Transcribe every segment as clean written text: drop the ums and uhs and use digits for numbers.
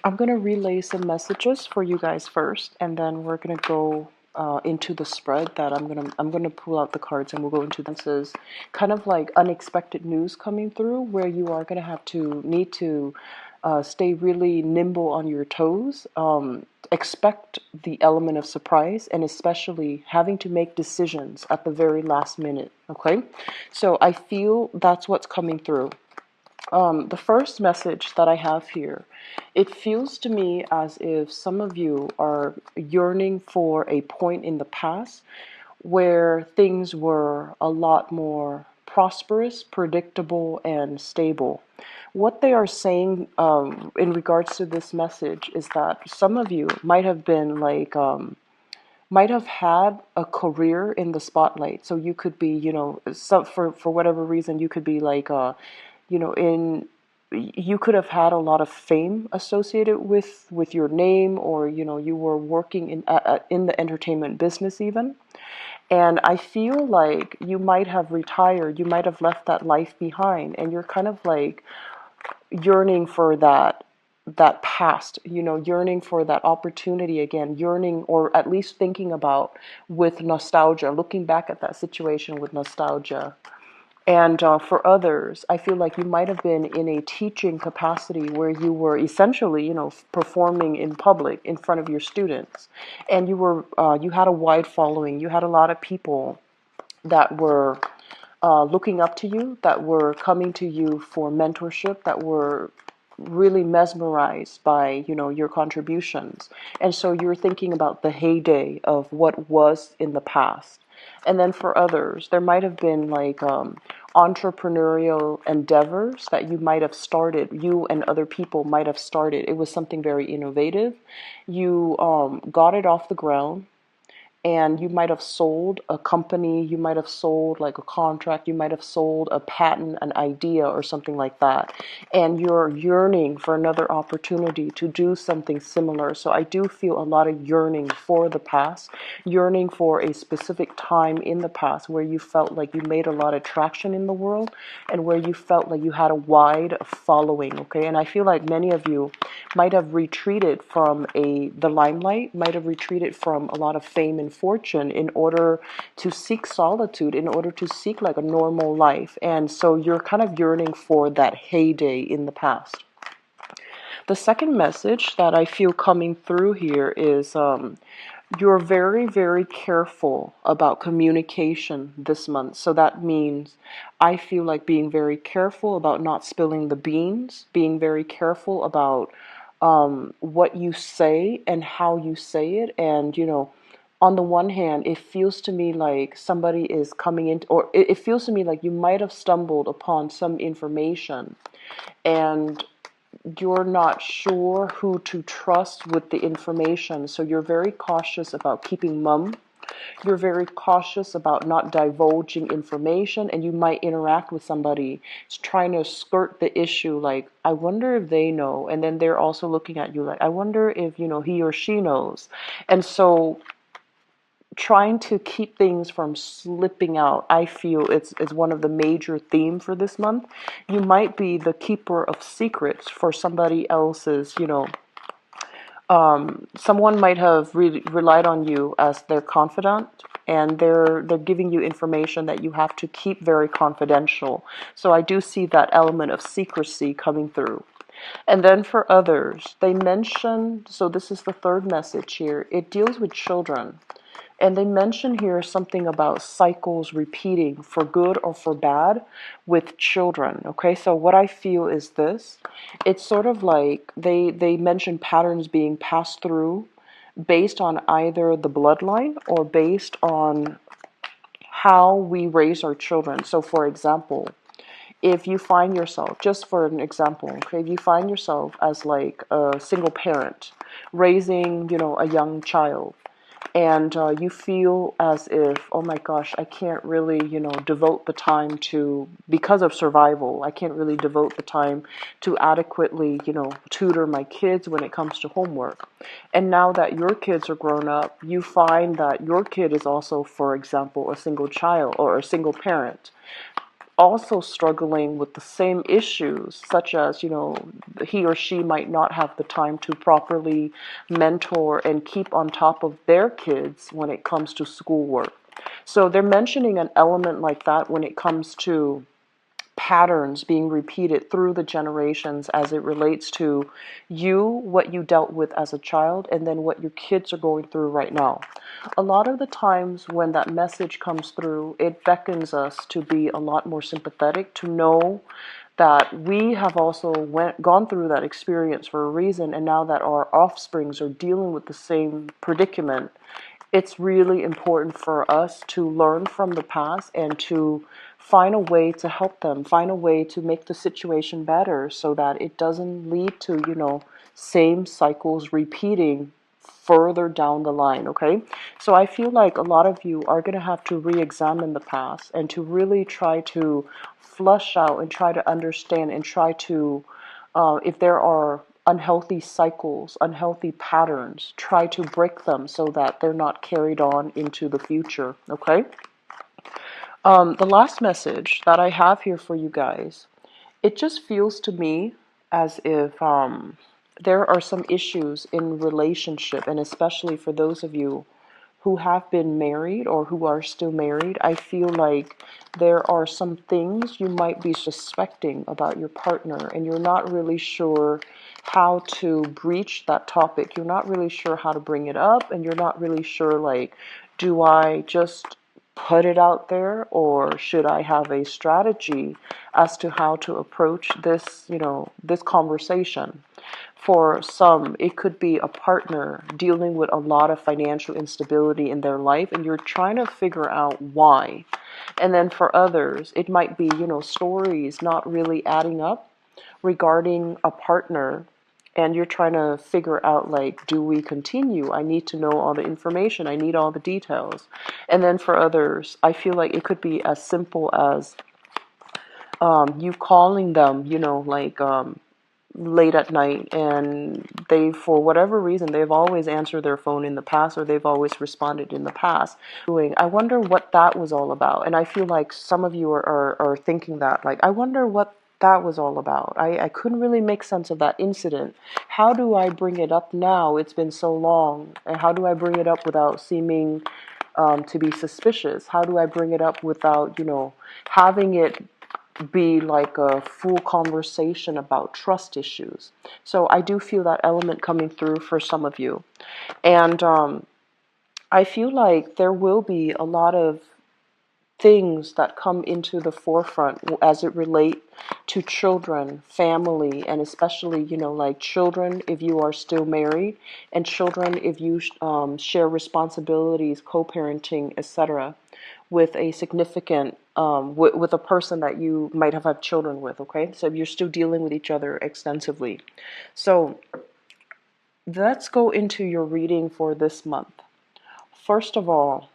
I'm going to relay some messages for you guys first, and then we're going to go into the spread that I'm gonna pull out the cards, and we'll go into this is kind of like unexpected news coming through where you are going to have to need to stay really nimble on your toes. Expect the element of surprise, and especially having to make decisions at the very last minute. Okay, so I feel that's what's coming through. The first message that I have here, it feels to me as if some of you are yearning for a point in the past where things were a lot more prosperous, predictable, and stable. What they are saying in regards to this message is that some of you might have been like, might have had a career in the spotlight. So you could be, for whatever reason, you could be like, in you could have had a lot of fame associated with your name, or you were working in the entertainment business even. And I feel like you might have retired, you might have left that life behind, and you're kind of like yearning for that past, yearning for that opportunity again, yearning, or at least thinking about with nostalgia, looking back at that situation with nostalgia. And for others, I feel like you might have been in a teaching capacity where you were essentially, performing in public in front of your students, and you had a wide following. You had a lot of people that were looking up to you, that were coming to you for mentorship, that were really mesmerized by your contributions. And so you're thinking about the heyday of what was in the past. And then for others, there might have been like entrepreneurial endeavors that you might have started, you and other people might have started. It was something very innovative. You got it off the ground, and you might have sold a company, you might have sold like a contract, you might have sold a patent, an idea, or something like that. And you're yearning for another opportunity to do something similar. So I do feel a lot of yearning for the past, yearning for a specific time in the past where you felt like you made a lot of traction in the world, and where you felt like you had a wide following. Okay, and I feel like many of you might have retreated from the limelight, might have retreated from a lot of fame and fortune in order to seek solitude, in order to seek like a normal life. And so you're kind of yearning for that heyday in the past. The second message that I feel coming through here is you're very, very careful about communication this month. So that means I feel like being very careful about not spilling the beans, being very careful about what you say and how you say it. And, on the one hand, it feels to me like somebody is coming in, or it feels to me like you might have stumbled upon some information, and you're not sure who to trust with the information. So you're very cautious about keeping mum. You're very cautious about not divulging information, and you might interact with somebody trying to skirt the issue, like, I wonder if they know. And then they're also looking at you like, I wonder if, he or she knows. And so trying to keep things from slipping out, I feel it's one of the major themes for this month. You might be the keeper of secrets for somebody else's, someone might have relied on you as their confidant, and they're giving you information that you have to keep very confidential. So I do see that element of secrecy coming through. And then for others, they mention, so this is the third message here, it deals with children. And they mention here something about cycles repeating for good or for bad with children. Okay, so what I feel is this. It's sort of like they mention patterns being passed through based on either the bloodline or based on how we raise our children. So for example, if you find yourself, just for an example, okay, if you find yourself as like a single parent raising, a young child, and you feel as if, oh my gosh, I can't really, devote the time to, because of survival, I can't really devote the time to adequately, tutor my kids when it comes to homework. And now that your kids are grown up, you find that your kid is also, for example, a single child or a single parent. also struggling with the same issues, such as, he or she might not have the time to properly mentor and keep on top of their kids when it comes to schoolwork. So they're mentioning an element like that when it comes to patterns being repeated through the generations as it relates to you, what you dealt with as a child, and then what your kids are going through right now. A lot of the times when that message comes through, it beckons us to be a lot more sympathetic, to know that we have also gone through that experience for a reason, and now that our offsprings are dealing with the same predicament, it's really important for us to learn from the past and to find a way to help them, find a way to make the situation better so that it doesn't lead to, same cycles repeating further down the line, okay? So I feel like a lot of you are going to have to re-examine the past and to really try to flush out and try to understand and try to, if there are unhealthy cycles, unhealthy patterns, try to break them so that they're not carried on into the future, okay? The last message that I have here for you guys, it just feels to me as if there are some issues in relationship, and especially for those of you who have been married or who are still married, I feel like there are some things you might be suspecting about your partner, and you're not really sure how to breach that topic. You're not really sure how to bring it up, and you're not really sure, like, do I just put it out there, or should I have a strategy as to how to approach this, this conversation? For some, it could be a partner dealing with a lot of financial instability in their life, and you're trying to figure out why. And then for others, it might be, stories not really adding up regarding a partner, and you're trying to figure out, like, do we continue? I need to know all the information. I need all the details. And then for others, I feel like it could be as simple as you calling them, late at night, and they, for whatever reason, they've always answered their phone in the past, or they've always responded in the past. I wonder what that was all about. And I feel like some of you are thinking that, like, I wonder what that was all about. I couldn't really make sense of that incident. How do I bring it up now? It's been so long. And how do I bring it up without seeming to be suspicious? How do I bring it up without, having it be like a full conversation about trust issues? So I do feel that element coming through for some of you. And I feel like there will be a lot of things that come into the forefront as it relate to children, family, and especially, like children if you are still married, and children if you share responsibilities, co-parenting, etc., with a significant, with a person that you might have had children with, okay? So if you're still dealing with each other extensively. So let's go into your reading for this month. First of all,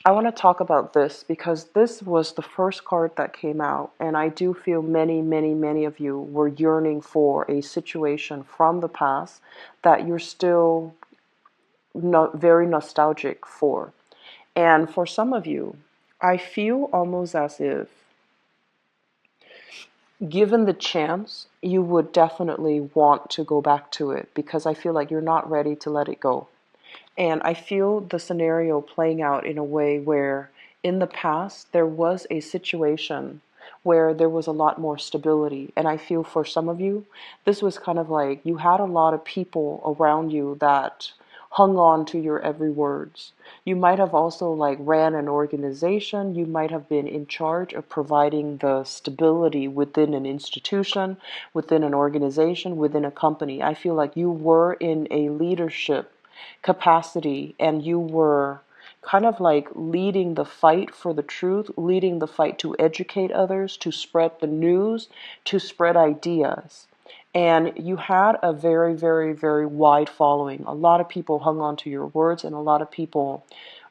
I want to talk about this because this was the first card that came out, and I do feel many, many, many of you were yearning for a situation from the past that you're still not very nostalgic for. And for some of you, I feel almost as if, given the chance, you would definitely want to go back to it because I feel like you're not ready to let it go. And I feel the scenario playing out in a way where in the past there was a situation where there was a lot more stability. And I feel for some of you, this was kind of like you had a lot of people around you that hung on to your every words. You might have also like ran an organization. You might have been in charge of providing the stability within an institution, within an organization, within a company. I feel like you were in a leadership capacity, and you were kind of like leading the fight for the truth, leading the fight to educate others, to spread the news, to spread ideas. And you had a very, very, very wide following. A lot of people hung on to your words, and a lot of people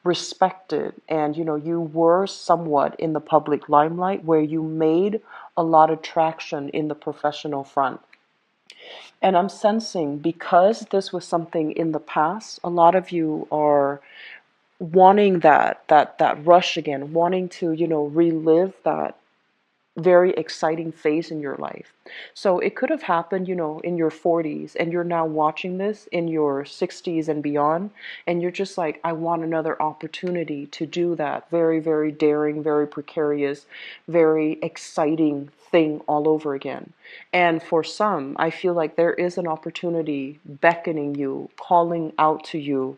respected. And you were somewhat in the public limelight where you made a lot of traction in the professional front. And I'm sensing, because this was something in the past, a lot of you are wanting that rush again, wanting to, relive that very exciting phase in your life. So it could have happened, in your 40s, and you're now watching this in your 60s and beyond, and you're just like, I want another opportunity to do that very, very daring, very precarious, very exciting thing all over again. And for some, I feel like there is an opportunity beckoning you, calling out to you,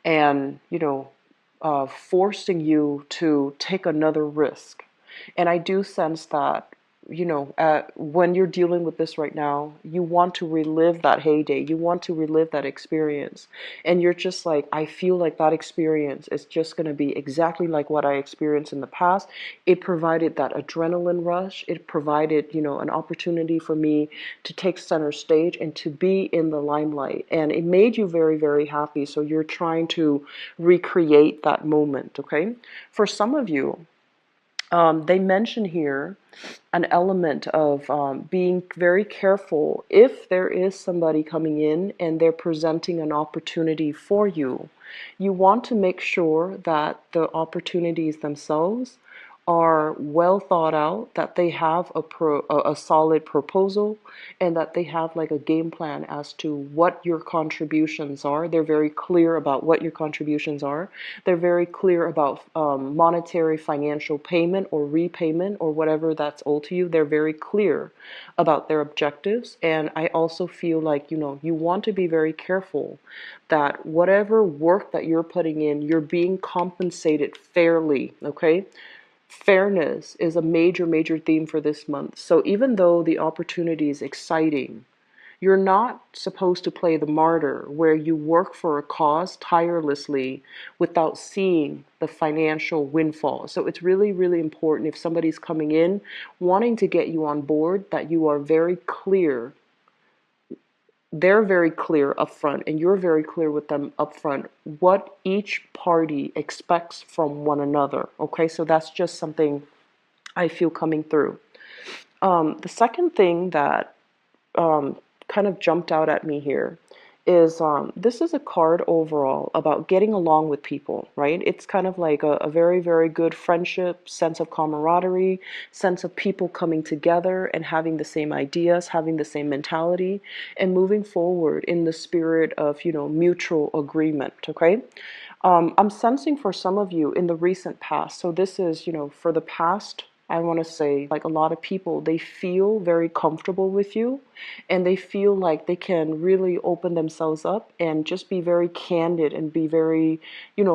and, forcing you to take another risk. And I do sense that, when you're dealing with this right now, you want to relive that heyday. You want to relive that experience. And you're just like, I feel like that experience is just going to be exactly like what I experienced in the past. It provided that adrenaline rush. It provided, an opportunity for me to take center stage and to be in the limelight. And it made you very, very happy. So you're trying to recreate that moment, okay? For some of you, they mention here an element of being very careful if there is somebody coming in and they're presenting an opportunity for you. You want to make sure that the opportunities themselves are well thought out, that they have a solid proposal, and that they have like a game plan as to what your contributions are. They're very clear about what your contributions are. They're very clear about monetary financial payment or repayment or whatever that's owed to you. They're very clear about their objectives. And I also feel like, you want to be very careful that whatever work that you're putting in, you're being compensated fairly, okay? Fairness is a major, major theme for this month. So even though the opportunity is exciting, you're not supposed to play the martyr where you work for a cause tirelessly without seeing the financial windfall. So it's really, really important if somebody's coming in wanting to get you on board that you are very clear. They're very clear up front, and you're very clear with them up front what each party expects from one another. Okay, so that's just something I feel coming through. The second thing that kind of jumped out at me here is this is a card overall about getting along with people, right? It's kind of like a very, very good friendship, sense of camaraderie, sense of people coming together and having the same ideas, having the same mentality, and moving forward in the spirit of, mutual agreement, okay? I'm sensing for some of you in the recent past, so this is, for the past, I want to say, like a lot of people, they feel very comfortable with you and they feel like they can really open themselves up and just be very candid and be very,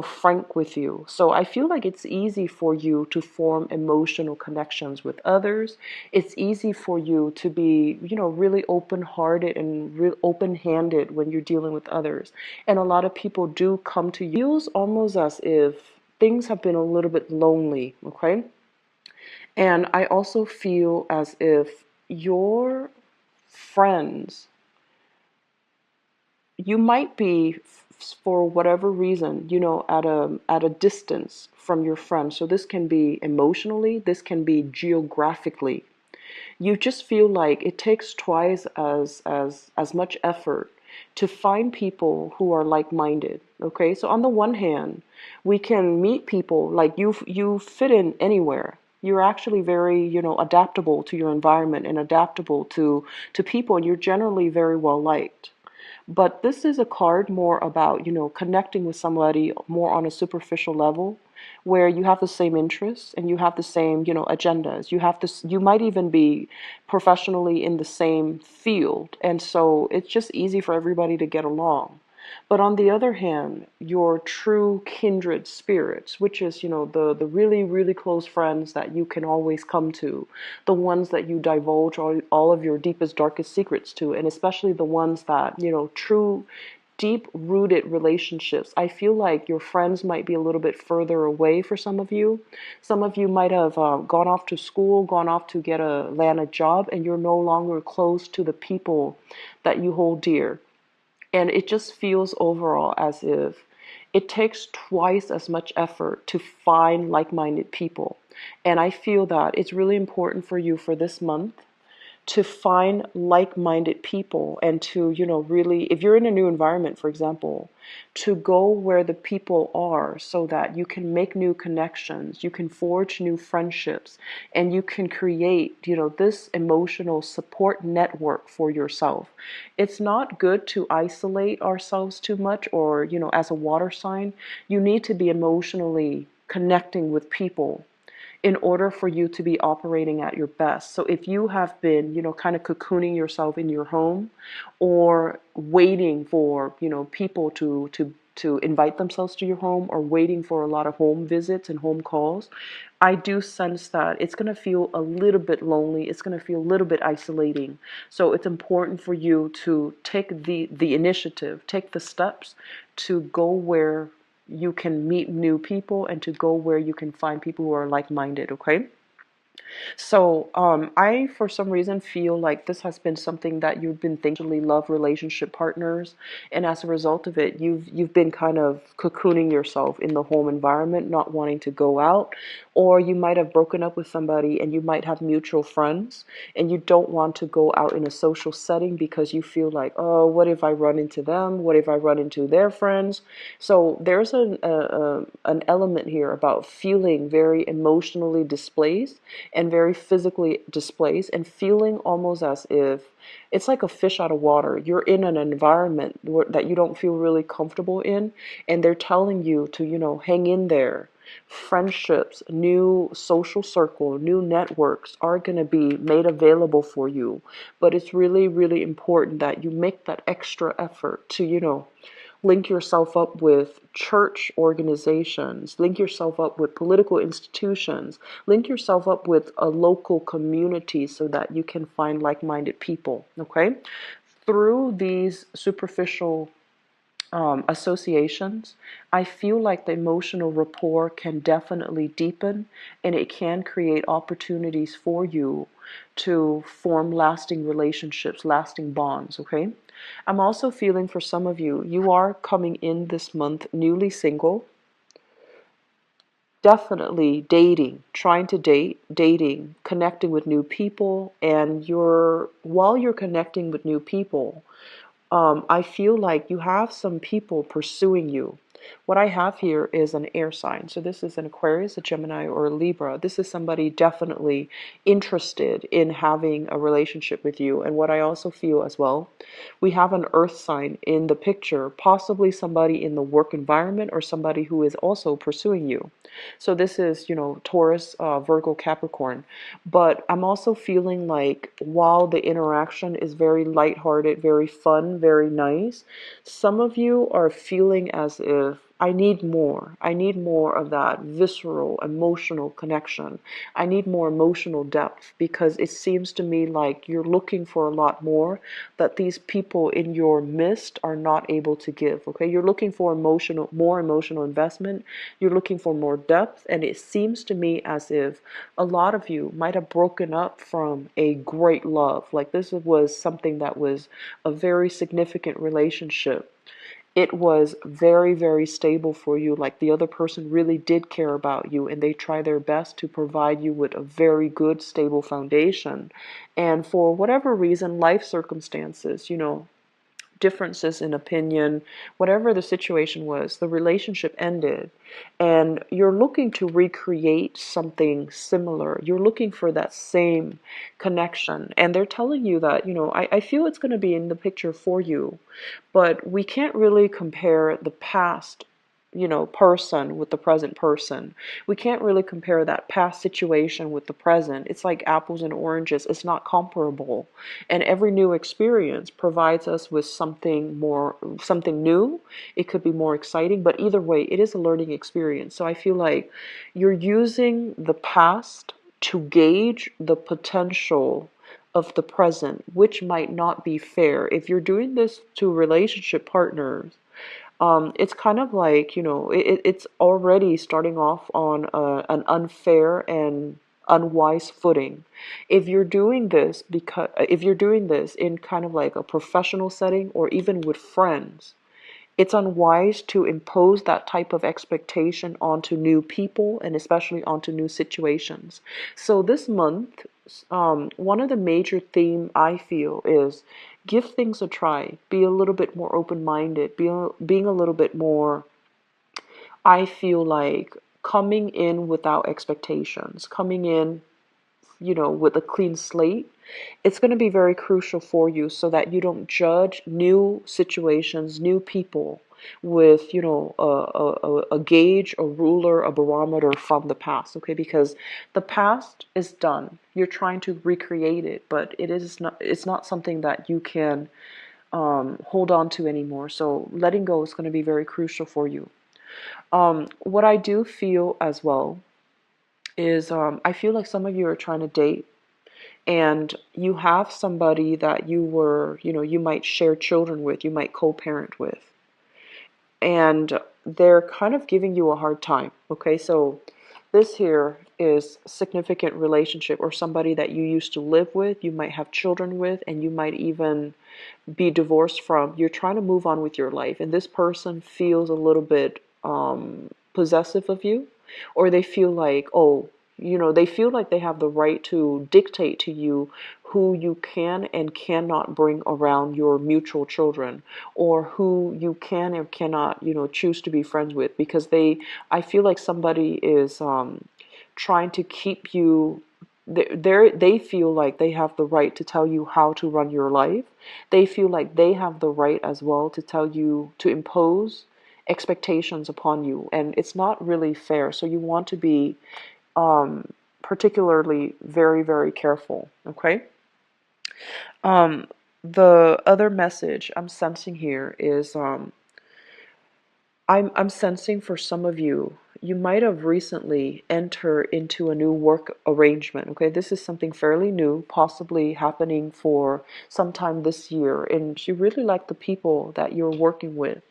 frank with you. So I feel like it's easy for you to form emotional connections with others. It's easy for you to be, really open-hearted and open-handed when you're dealing with others. And a lot of people do come to you. It feels almost as if things have been a little bit lonely, okay? And I also feel as if your friends, you might be for whatever reason, at a distance from your friends. So this can be emotionally, this can be geographically. You just feel like it takes twice as much effort to find people who are like-minded. Okay, so on the one hand, we can meet people like you fit in anywhere. You're actually very, adaptable to your environment and adaptable to people, and you're generally very well liked. But this is a card more about, connecting with somebody more on a superficial level where you have the same interests and you have the same, agendas. You might even be professionally in the same field. And so it's just easy for everybody to get along. But on the other hand, your true kindred spirits, which is, the really, really close friends that you can always come to, the ones that you divulge all of your deepest, darkest secrets to, and especially the ones that, true, deep-rooted relationships. I feel like your friends might be a little bit further away for some of you. Some of you might have gone off to school, gone off to land a job, and you're no longer close to the people that you hold dear. And it just feels overall as if it takes twice as much effort to find like-minded people. And I feel that it's really important for you for this month to find like-minded people and to, really, if you're in a new environment, for example, to go where the people are so that you can make new connections, you can forge new friendships, and you can create, this emotional support network for yourself. It's not good to isolate ourselves too much, or, as a water sign, you need to be emotionally connecting with people in order for you to be operating at your best. So if you have been, kind of cocooning yourself in your home, or waiting for, people to invite themselves to your home, or waiting for a lot of home visits and home calls, I do sense that it's going to feel a little bit lonely. It's going to feel a little bit isolating. So it's important for you to take the initiative, take the steps to go where you can meet new people, and to go where you can find people who are like-minded, okay? So, I, for some reason, feel like this has been something that you've been thinking, love relationship partners, and as a result of it, you've been kind of cocooning yourself in the home environment, not wanting to go out, or you might have broken up with somebody, and you might have mutual friends, and you don't want to go out in a social setting because you feel like, oh, what if I run into them? What if I run into their friends? So there's an element here about feeling very emotionally displaced and very physically displaced, and feeling almost as if it's like a fish out of water. You're in an environment that you don't feel really comfortable in, and they're telling you to, hang in there. Friendships, new social circle, new networks are going to be made available for you. But it's really, really important that you make that extra effort to, link yourself up with church organizations, link yourself up with political institutions, link yourself up with a local community so that you can find like-minded people, okay? Through these superficial associations, I feel like the emotional rapport can definitely deepen, and it can create opportunities for you to form lasting relationships, lasting bonds, okay? I'm also feeling for some of you, you are coming in this month newly single, definitely dating, trying to dating, connecting with new people, and while you're connecting with new people, I feel like you have some people pursuing you. What I have here is an air sign. So this is an Aquarius, a Gemini, or a Libra. This is somebody definitely interested in having a relationship with you. And what I also feel as well, we have an earth sign in the picture, possibly somebody in the work environment, or somebody who is also pursuing you. So this is, Taurus, Virgo, Capricorn. But I'm also feeling like while the interaction is very lighthearted, very fun, very nice, some of you are feeling as if I need more. I need more of that visceral, emotional connection. I need more emotional depth, because it seems to me like you're looking for a lot more that these people in your midst are not able to give. Okay, you're looking for more emotional investment. You're looking for more depth, and it seems to me as if a lot of you might have broken up from a great love. Like this was something that was a very significant relationship. It was very, very stable for you. Like the other person really did care about you, and they try their best to provide you with a very good, stable foundation. And for whatever reason, life circumstances, differences in opinion, whatever the situation was, the relationship ended, and you're looking to recreate something similar. You're looking for that same connection, and they're telling you that, I feel it's going to be in the picture for you, but we can't really compare the past, person with the present person. We can't really compare that past situation with the present. It's like apples and oranges. It's not comparable. And every new experience provides us with something more, something new. It could be more exciting, but either way, it is a learning experience. So I feel like you're using the past to gauge the potential of the present, which might not be fair. If you're doing this to relationship partners, it's kind of like, it's already starting off on an unfair and unwise footing. If you're doing this in kind of like a professional setting, or even with friends, It's unwise to impose that type of expectation onto new people and especially onto new situations. So this month, one of the major theme I feel is give things a try. Be a little bit more open-minded. Being a little bit more, I feel like, coming in without expectations, coming in, with a clean slate. It's going to be very crucial for you so that you don't judge new situations, new people with, a gauge, a ruler, a barometer from the past, okay? Because the past is done. You're trying to recreate it, but it's not something that you can hold on to anymore. So letting go is going to be very crucial for you. What I do feel as well is I feel like some of you are trying to date and you have somebody that you might share children with, you might co-parent with, and they're kind of giving you a hard time. Okay, so this here is significant relationship or somebody that you used to live with, you might have children with, and you might even be divorced from. You're trying to move on with your life, and this person feels a little bit possessive of you, or they feel like, oh, they feel like they have the right to dictate to you who you can and cannot bring around your mutual children, or who you can or cannot, choose to be friends with, because I feel like somebody is trying to keep you. They feel like they have the right to tell you how to run your life. They feel like they have the right as well to tell you, to impose expectations upon you, and it's not really fair. So you want to be particularly very, very careful, okay? Um, the other message I'm sensing here is I'm sensing for some of you, you might have recently entered into a new work arrangement. Okay, this is something fairly new, possibly happening for sometime this year, and you really like the people that you're working with.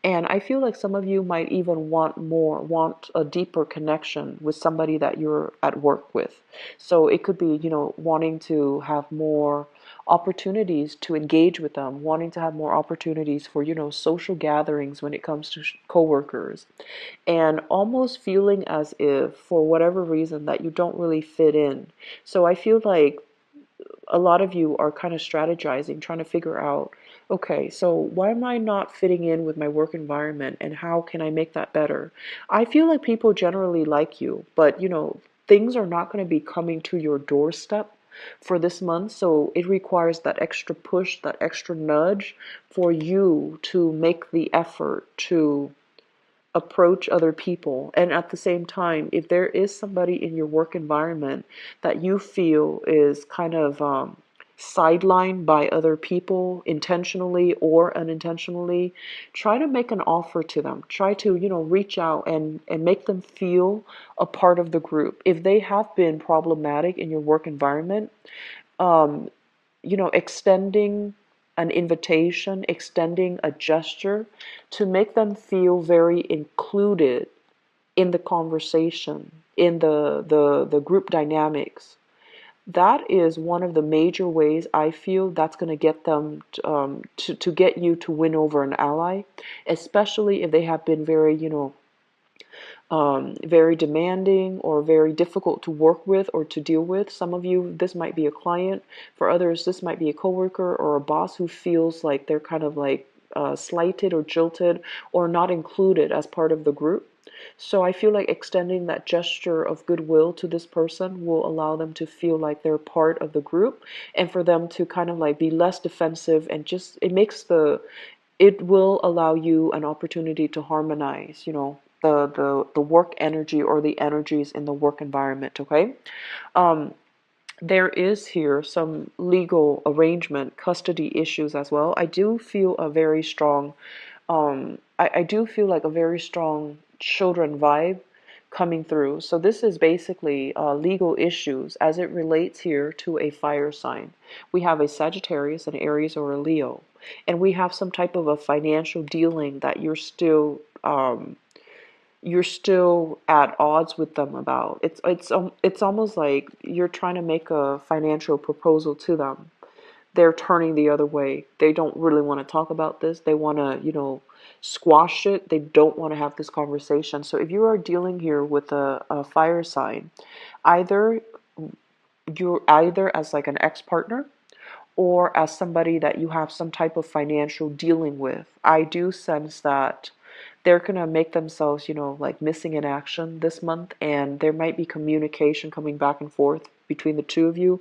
And I feel like some of you might even want a deeper connection with somebody that you're at work with. So it could be, wanting to have more opportunities to engage with them, wanting to have more opportunities for, social gatherings when it comes to coworkers, and almost feeling as if, for whatever reason, that you don't really fit in. So I feel like a lot of you are kind of strategizing, trying to figure out, okay, so why am I not fitting in with my work environment and how can I make that better? I feel like people generally like you, but things are not going to be coming to your doorstep for this month, so it requires that extra push, that extra nudge for you to make the effort to approach other people. And at the same time, if there is somebody in your work environment that you feel is kind of sidelined by other people, intentionally or unintentionally, try to make an offer to them. Try to, reach out and make them feel a part of the group. If they have been problematic in your work environment, um, extending an invitation, extending a gesture to make them feel very included in the conversation, in the group dynamics. That is one of the major ways I feel that's going to get them to get you to win over an ally, especially if they have been very, very demanding or very difficult to work with or to deal with. Some of you, this might be a client. For others, this might be a coworker or a boss who feels like they're kind of like slighted or jilted or not included as part of the group. So I feel like extending that gesture of goodwill to this person will allow them to feel like they're part of the group, and for them to kind of like be less defensive, and just it will allow you an opportunity to harmonize, the work energy or the energies in the work environment, okay? Um, there is here some legal arrangement, custody issues as well. I do feel a very strong, I do feel like a very strong children vibe coming through. So this is basically legal issues as it relates here to a fire sign. We have a Sagittarius, an Aries, or a Leo. And we have some type of a financial dealing that you're still at odds with them about. It's almost like you're trying to make a financial proposal to them, they're turning the other way. They don't really want to talk about this. They want to, squash it. They don't want to have this conversation. So if you are dealing here with a fire sign, either you're either as like an ex-partner or as somebody that you have some type of financial dealing with, I do sense that they're going to make themselves, like missing in action this month, and there might be communication coming back and forth between the two of you,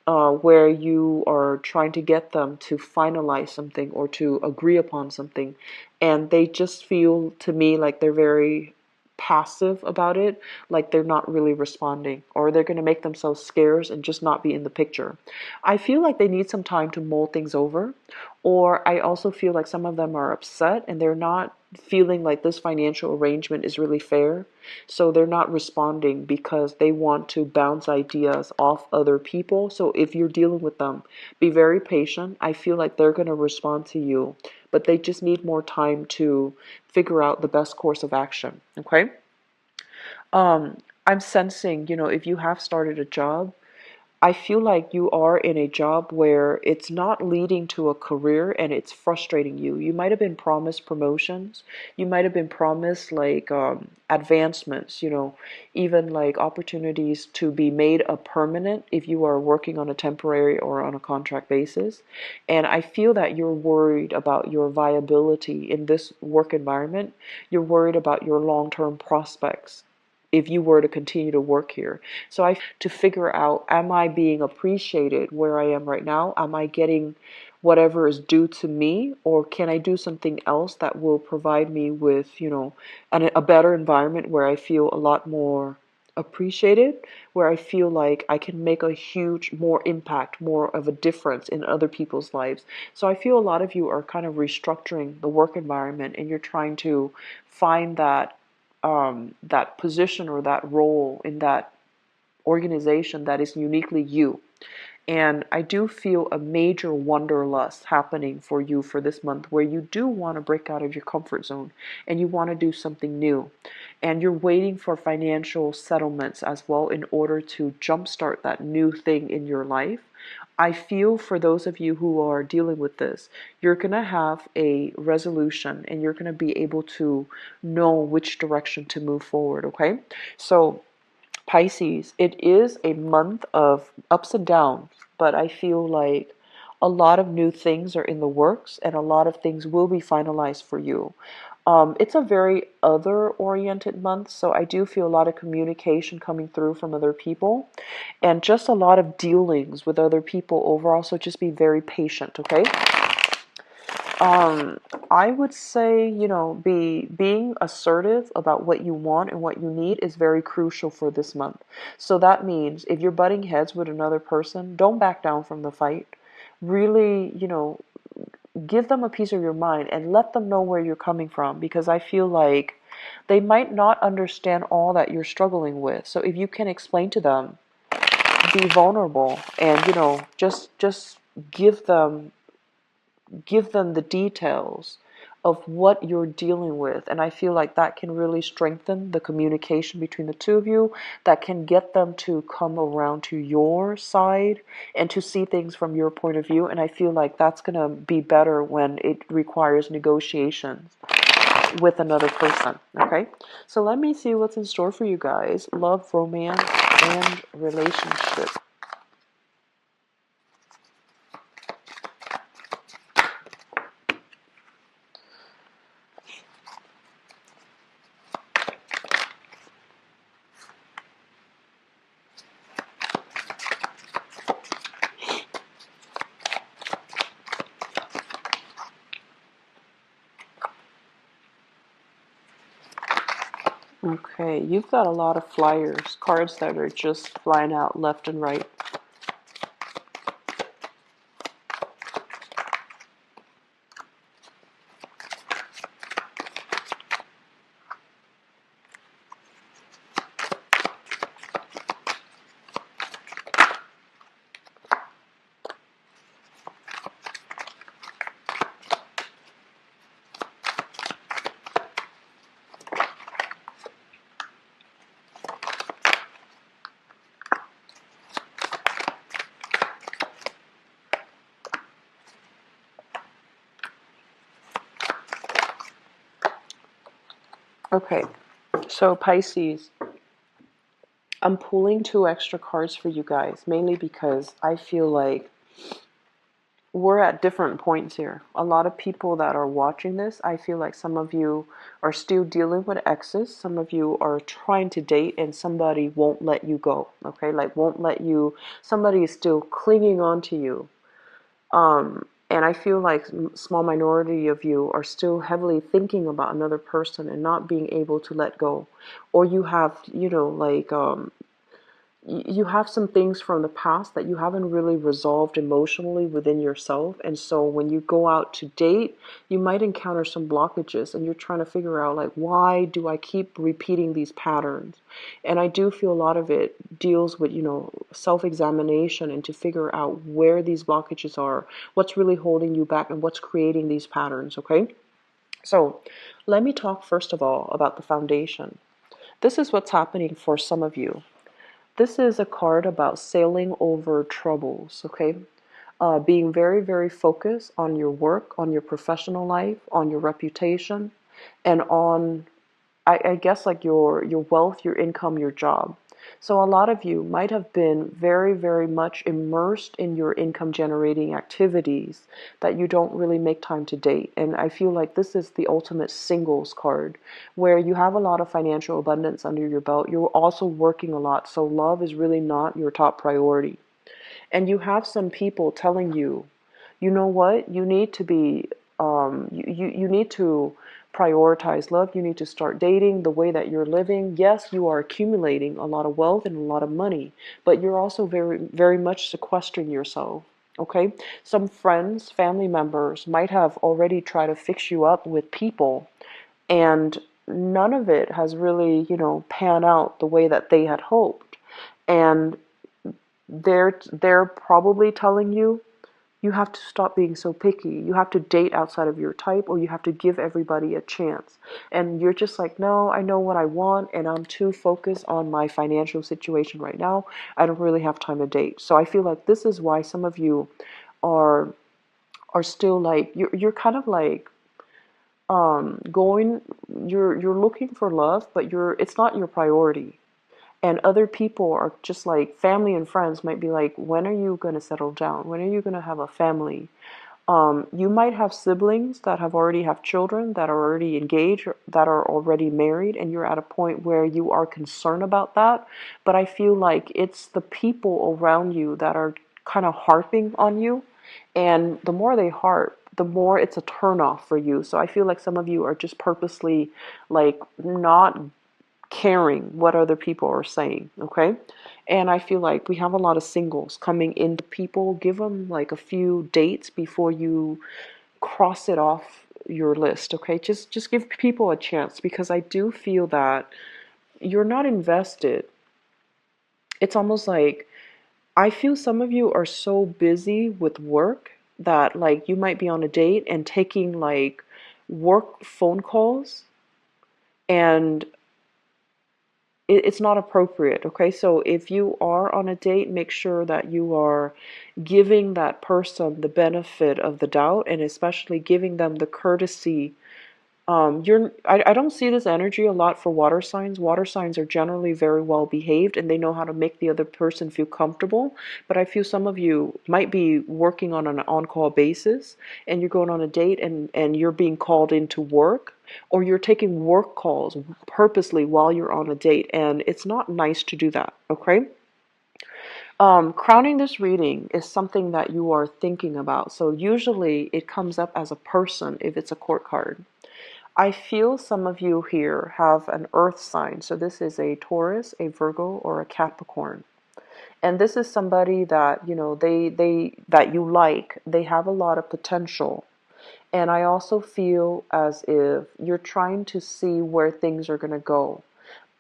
where you are trying to get them to finalize something or to agree upon something, and they just feel to me like they're very passive about it, like they're not really responding, or they're going to make themselves scarce and just not be in the picture. I feel like they need some time to mull things over, or I also feel like some of them are upset and they're not feeling like this financial arrangement is really fair. So they're not responding because they want to bounce ideas off other people. So if you're dealing with them, be very patient. I feel like they're going to respond to you, but they just need more time to figure out the best course of action. Okay? I'm sensing, if you have started a job, I feel like you are in a job where it's not leading to a career and it's frustrating you. You might have been promised promotions. You might have been promised like advancements, even like opportunities to be made a permanent if you are working on a temporary or on a contract basis. And I feel that you're worried about your viability in this work environment. You're worried about your long-term prospects if you were to continue to work here. So I to figure out, am I being appreciated where I am right now? Am I getting whatever is due to me, or can I do something else that will provide me with, a better environment where I feel a lot more appreciated, where I feel like I can make a huge more impact, more of a difference in other people's lives. So I feel a lot of you are kind of restructuring the work environment and you're trying to find that position or that role in that organization that is uniquely you. And I do feel a major wanderlust happening for you for this month, where you do want to break out of your comfort zone and you want to do something new. And you're waiting for financial settlements as well in order to jumpstart that new thing in your life. I feel for those of you who are dealing with this, you're going to have a resolution and you're going to be able to know which direction to move forward, okay? So Pisces, it is a month of ups and downs, but I feel like a lot of new things are in the works and a lot of things will be finalized for you. It's a very other-oriented month, so I do feel a lot of communication coming through from other people and just a lot of dealings with other people overall, so just be very patient, okay? I would say, being assertive about what you want and what you need is very crucial for this month. So that means if you're butting heads with another person, don't back down from the fight. Really, give them a piece of your mind and let them know where you're coming from, because I feel like they might not understand all that you're struggling with. So if you can explain to them, be vulnerable and, just give them the details of what you're dealing with. And I feel like that can really strengthen the communication between the two of you, that can get them to come around to your side and to see things from your point of view. And I feel like that's going to be better when it requires negotiations with another person. Okay, so let me see what's in store for you guys. Love, romance, and relationship. Okay, you've got a lot of flyers, cards that are just flying out left and right. Okay, so Pisces, I'm pulling 2 extra cards for you guys, mainly because I feel like we're at different points here. A lot of people that are watching this, I feel like some of you are still dealing with exes. Some of you are trying to date and somebody won't let you go. Okay, like won't let you, somebody is still clinging on to you. And I feel like small minority of you are still heavily thinking about another person and not being able to let go. Or you have, like you have some things from the past that you haven't really resolved emotionally within yourself. And so when you go out to date, you might encounter some blockages and you're trying to figure out, like, why do I keep repeating these patterns? And I do feel a lot of it deals with, self-examination and to figure out where these blockages are, what's really holding you back, and what's creating these patterns, okay? So let me talk first of all about the foundation. This is what's happening for some of you. This is a card about sailing over troubles, okay? Being very, very focused on your work, on your professional life, on your reputation, and on, I guess, like your wealth, your income, your job. So a lot of you might have been very, very much immersed in your income generating activities that you don't really make time to date. And I feel like this is the ultimate singles card where you have a lot of financial abundance under your belt. You're also working a lot. So love is really not your top priority. And you have some people telling you, you know what, you need to be, you need to prioritize love. You need to start dating the way that you're living. Yes, you are accumulating a lot of wealth and a lot of money, but you're also very, very much sequestering yourself. Okay? Some friends, family members might have already tried to fix you up with people, and none of it has really, panned out the way that they had hoped. And they're probably telling you, you have to stop being so picky. You have to date outside of your type, or you have to give everybody a chance. And you're just like, no, I know what I want, and I'm too focused on my financial situation right now. I don't really have time to date. So I feel like this is why some of you are still like, you're kind of like going, you're looking for love, but it's not your priority. And other people are just like, family and friends might be like, when are you going to settle down? When are you going to have a family? You might have siblings that have already have children, that are already engaged, that are already married, and you're at a point where you are concerned about that. But I feel like it's the people around you that are kind of harping on you. And the more they harp, the more it's a turnoff for you. So I feel like some of you are just purposely like not caring what other people are saying, okay? And I feel like we have a lot of singles coming into people. Give them like a few dates before you cross it off your list, okay? Just give people a chance, because I do feel that you're not invested. It's almost like, I feel some of you are so busy with work that like you might be on a date and taking like work phone calls, and it's not appropriate, okay? So if you are on a date, make sure that you are giving that person the benefit of the doubt, and especially giving them the courtesy. I don't see this energy a lot for water signs. Water signs are generally very well behaved and they know how to make the other person feel comfortable. But I feel some of you might be working on an on-call basis, and you're going on a date, and you're being called into work, or you're taking work calls purposely while you're on a date, and it's not nice to do that, okay? Crowning this reading is something that you are thinking about. So usually it comes up as a person if it's a court card. I feel some of you here have an earth sign. So this is a Taurus, a Virgo, or a Capricorn. And this is somebody that, they that you like. They have a lot of potential. And I also feel as if you're trying to see where things are going to go.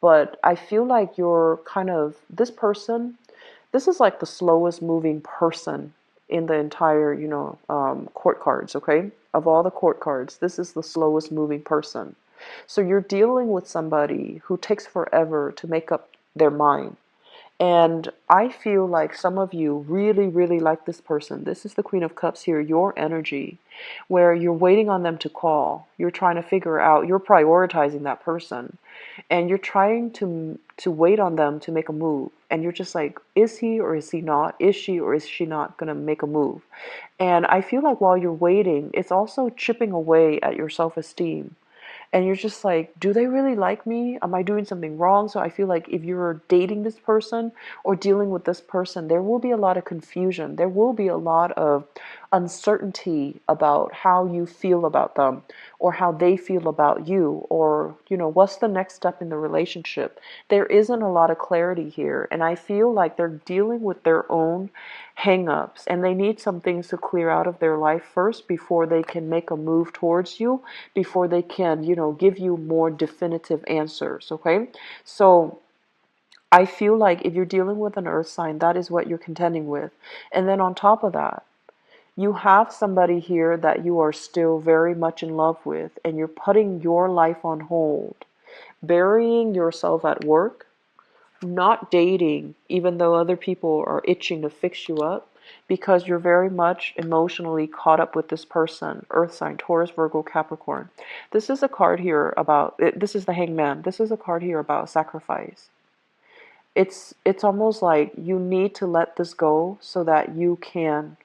But I feel like you're kind of, this person, this is like the slowest moving person in the entire, court cards, okay? Of all the court cards, this is the slowest moving person. So you're dealing with somebody who takes forever to make up their mind. And I feel like some of you really, really like this person. This is the Queen of Cups here, your energy, where you're waiting on them to call. You're trying to figure out, you're prioritizing that person. And you're trying to wait on them to make a move. And you're just like, is he or is he not? Is she or is she not going to make a move? And I feel like while you're waiting, it's also chipping away at your self-esteem. And you're just like, do they really like me? Am I doing something wrong? So I feel like if you're dating this person or dealing with this person, there will be a lot of confusion. There will be a lot of uncertainty about how you feel about them or how they feel about you, or, what's the next step in the relationship. There isn't a lot of clarity here. And I feel like they're dealing with their own hang-ups, and they need some things to clear out of their life first before they can make a move towards you, before they can, give you more definitive answers. Okay, so I feel like if you're dealing with an earth sign, that is what you're contending with. And then on top of that, you have somebody here that you are still very much in love with, and you're putting your life on hold, burying yourself at work, not dating, even though other people are itching to fix you up, because you're very much emotionally caught up with this person. Earth sign, Taurus, Virgo, Capricorn. This is a card here about, this is the Hangman. This is a card here about sacrifice. It's almost like you need to let this go so that you can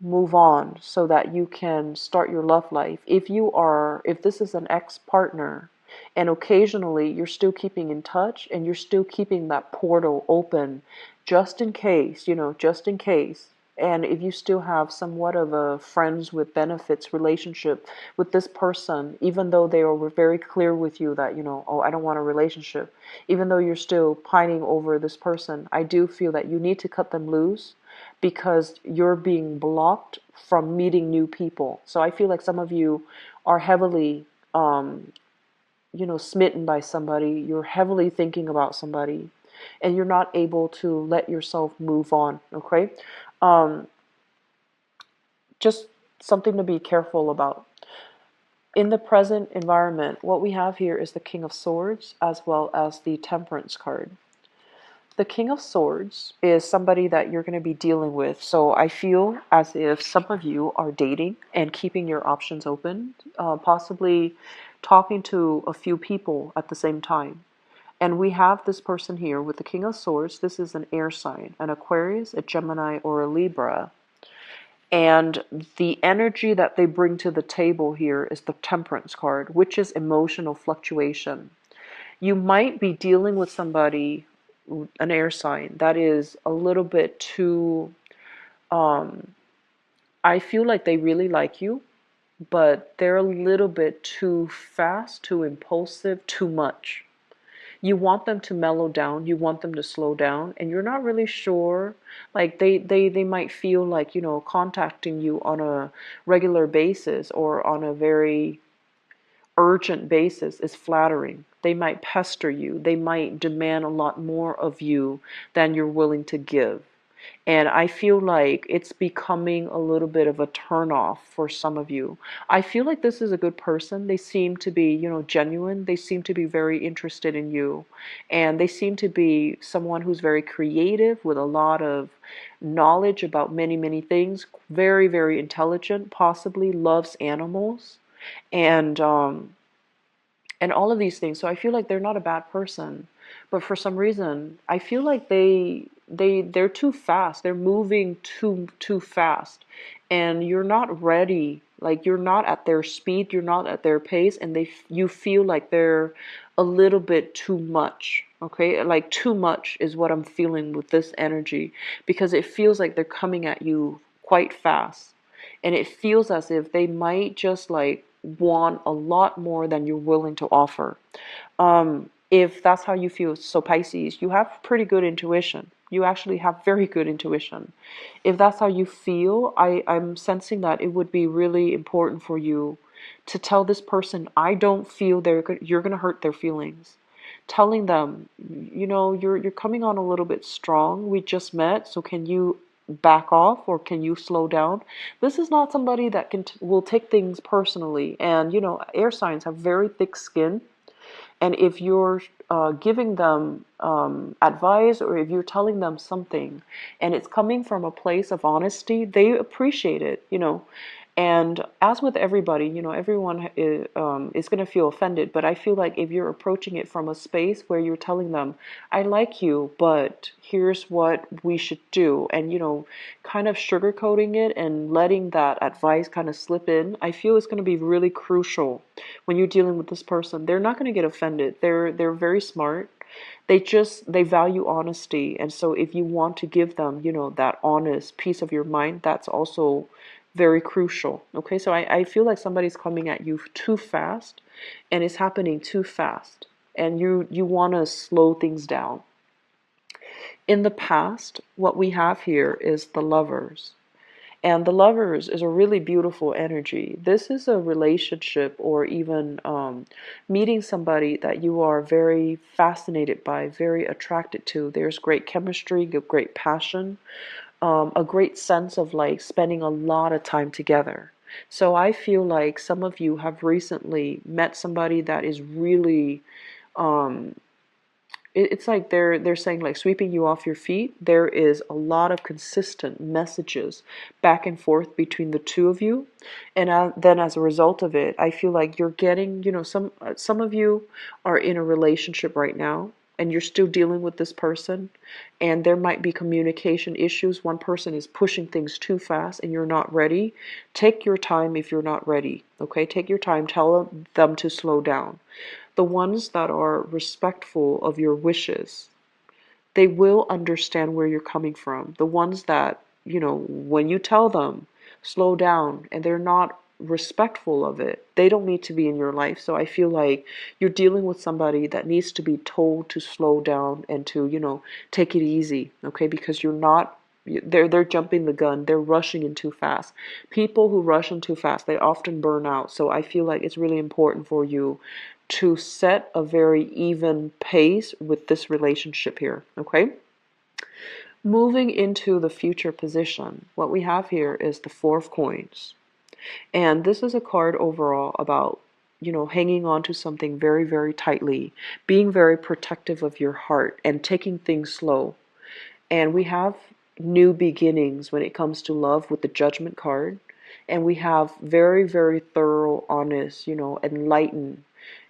move on, so that you can start your love life. If this is an ex-partner and occasionally you're still keeping in touch and you're still keeping that portal open just in case, just in case. And if you still have somewhat of a friends with benefits relationship with this person, even though they were very clear with you that, oh, I don't want a relationship, even though you're still pining over this person, I do feel that you need to cut them loose because you're being blocked from meeting new people. So I feel like some of you are heavily, smitten by somebody. You're heavily thinking about somebody, and you're not able to let yourself move on. Okay, um, just something to be careful about. In the present environment, what we have here is the King of Swords as well as the Temperance card. The King of Swords is somebody that you're going to be dealing with. So I feel as if some of you are dating and keeping your options open, possibly talking to a few people at the same time. And we have this person here with the King of Swords. This is an air sign, an Aquarius, a Gemini, or a Libra. And the energy that they bring to the table here is the Temperance card, which is emotional fluctuation. You might be dealing with somebody, an air sign, that is a little bit too, I feel like they really like you, but they're a little bit too fast, too impulsive, too much. You want them to mellow down, you want them to slow down, and you're not really sure. Like they might feel like, contacting you on a regular basis or on a very urgent basis is flattering. They might pester you. They might demand a lot more of you than you're willing to give. And I feel like it's becoming a little bit of a turnoff for some of you. I feel like this is a good person. They seem to be, genuine. They seem to be very interested in you. And they seem to be someone who's very creative with a lot of knowledge about many, many things. Very, very intelligent, possibly loves animals. And all of these things. So I feel like they're not a bad person, but for some reason I feel like they're too fast. They're moving too fast, and you're not ready. Like you're not at their speed, you're not at their pace, and you feel like they're a little bit too much. Okay, like too much is what I'm feeling with this energy, because it feels like they're coming at you quite fast, and it feels as if they might just like want a lot more than you're willing to offer. If that's how you feel, so Pisces, you have pretty good intuition. You actually have very good intuition. If that's how you feel, I'm sensing that it would be really important for you to tell this person, I don't feel you're going to hurt their feelings. Telling them, you're coming on a little bit strong. We just met, so can you back off or can you slow down? This is not somebody that will take things personally. And air signs have very thick skin, And if you're giving them advice, or if you're telling them something and it's coming from a place of honesty, they appreciate it, you know. And as with everybody, you know, everyone is going to feel offended. But I feel like if you're approaching it from a space where you're telling them, I like you, but here's what we should do, and, you know, kind of sugarcoating it and letting that advice kind of slip in, I feel it's going to be really crucial when you're dealing with this person. They're not going to get offended. They're very smart. They value honesty. And so if you want to give them, you know, that honest piece of your mind, that's also very crucial. Okay, so I feel like somebody's coming at you too fast, and it's happening too fast, and you want to slow things down. In the past, what we have here is the Lovers. And the Lovers is a really beautiful energy. This is a relationship, or even meeting somebody that you are very fascinated by, very attracted to. There's great chemistry, great passion, a great sense of like spending a lot of time together. So I feel like some of you have recently met somebody that is really um, it's like they're saying, like, sweeping you off your feet. There is a lot of consistent messages back and forth between the two of you, and then as a result of it, I feel like you're getting, you know, some of you are in a relationship right now, and you're still dealing with this person, and there might be communication issues. One person is pushing things too fast and you're not ready. Take your time if you're not ready. Okay, take your time. Tell them to slow down. The ones that are respectful of your wishes, they will understand where you're coming from. The ones that, you know, when you tell them, slow down, and they're not respectful of it, they don't need to be in your life. So I feel like you're dealing with somebody that needs to be told to slow down and to, you know, take it easy, okay? Because you're not, they're jumping the gun. They're rushing in too fast. People who rush in too fast, they often burn out. So I feel like it's really important for you to set a very even pace with this relationship here, okay? Moving into the future position, what we have here is the Four of Coins. And this is a card overall about, you know, hanging on to something very, very tightly, being very protective of your heart, and taking things slow. And we have new beginnings when it comes to love with the Judgment card. And we have very, very thorough, honest, you know, enlightened,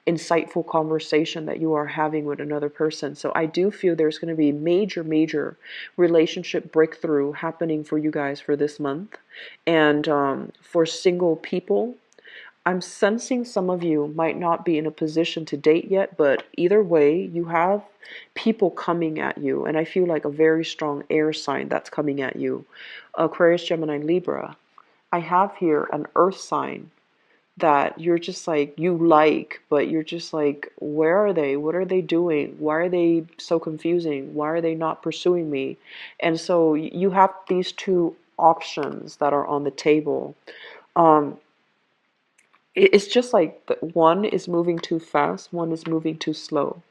insightful conversation that you are having with another person. So I do feel there's going to be major, major relationship breakthrough happening for you guys for this month. And for single people, I'm sensing some of you might not be in a position to date yet, but either way, you have people coming at you. And I feel like a very strong air sign that's coming at you. Aquarius, Gemini, Libra. I have here an earth sign that you're just like, you like, but you're just like, where are they? What are they doing? Why are they so confusing? Why are they not pursuing me? And so you have these two options that are on the table. Um, it's just like one is moving too fast, one is moving too slow.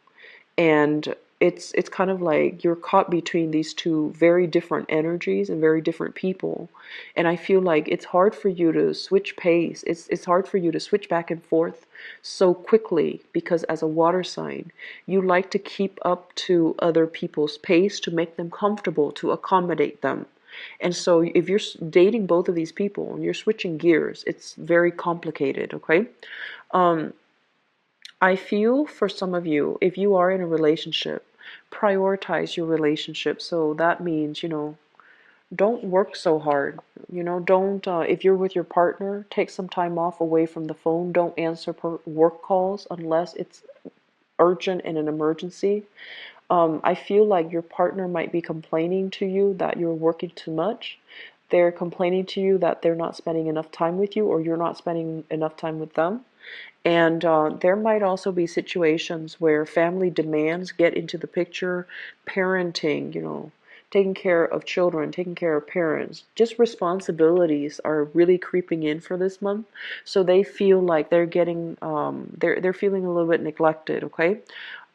And it's kind of like you're caught between these two very different energies and very different people. And I feel like it's hard for you to switch pace. It's hard for you to switch back and forth so quickly, because as a water sign, you like to keep up to other people's pace to make them comfortable, to accommodate them. And so if you're dating both of these people and you're switching gears, it's very complicated, okay? Um, I feel for some of you, if you are in a relationship, prioritize your relationship. So that means, you know, don't work so hard. You know, don't, if you're with your partner, take some time off away from the phone. Don't answer work calls unless it's urgent and an emergency. I feel like your partner might be complaining to you that you're working too much. They're complaining to you that they're not spending enough time with you, or you're not spending enough time with them. And there might also be situations where family demands get into the picture, parenting, you know, taking care of children, taking care of parents. Just responsibilities are really creeping in for this month. So they feel like they're getting, they're feeling a little bit neglected, okay?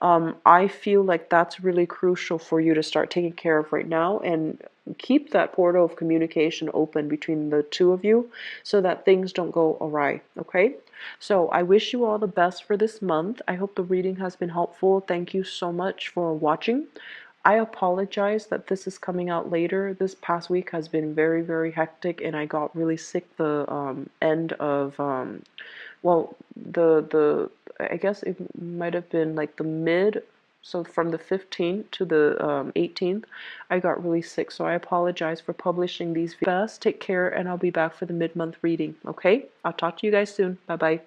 I feel like that's really crucial for you to start taking care of right now, and keep that portal of communication open between the two of you so that things don't go awry, okay? So I wish you all the best for this month. I hope the reading has been helpful. Thank you so much for watching. I apologize that this is coming out later. This past week has been very, very hectic, and I got really sick the end of well, the I guess it might have been like the mid, so from the 15th to the 18th, I got really sick. So I apologize for publishing these. Best, take care, and I'll be back for the mid-month reading. Okay, I'll talk to you guys soon. Bye bye.